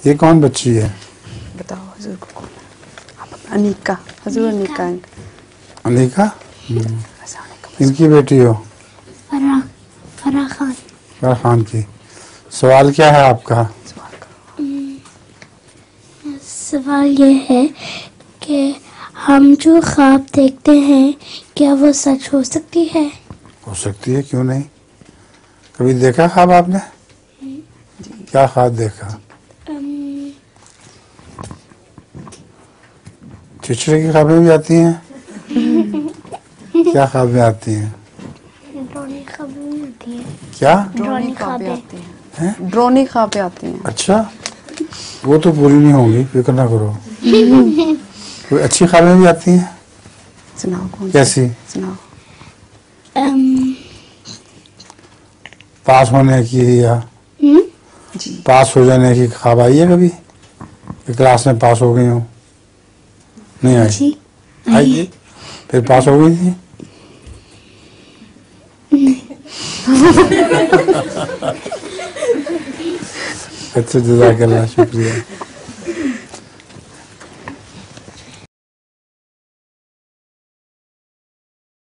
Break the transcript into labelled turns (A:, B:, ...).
A: ये कौन बच्ची है?
B: बताओ हुजूर को कौन है? अनीका, हुजूर अनीका।
A: अनीका? इनकी बेटी हो?
C: फराह खान।
A: फराह खान की। सवाल क्या है आपका?
C: सवाल ये है कि हम जो ख्वाब देखते हैं क्या वो सच हो सकती है?
A: हो सकती है, क्यों नहीं। कभी देखा ख्वाब आपने? क्या ख्वाब देखा? चिचड़े की ख्वाबें भी आती हैं? क्या ख्वाबें आती हैं?
C: ड्रोनी ख्वाबें भी आती हैं।
A: क्या?
B: ड्रोनी ख्वाबें आती हैं। ड्रोनी ख्वाबें आती हैं।
A: अच्छा, वो तो पूरी नहीं होंगी, फिक्र ना करो। कोई अच्छी ख्वाबें भी आती हैं?
B: सुनाओ कौन
A: कैसी?
B: सुनाओ।
A: पास होने की या पास हो जाने की ख्वाब आई है कभी? क्लास में पास हो गई हो? नहीं आई? आई थी? फिर पास हो गई थी? अच्छा, जज़ाकल्लाह, शुक्रिया।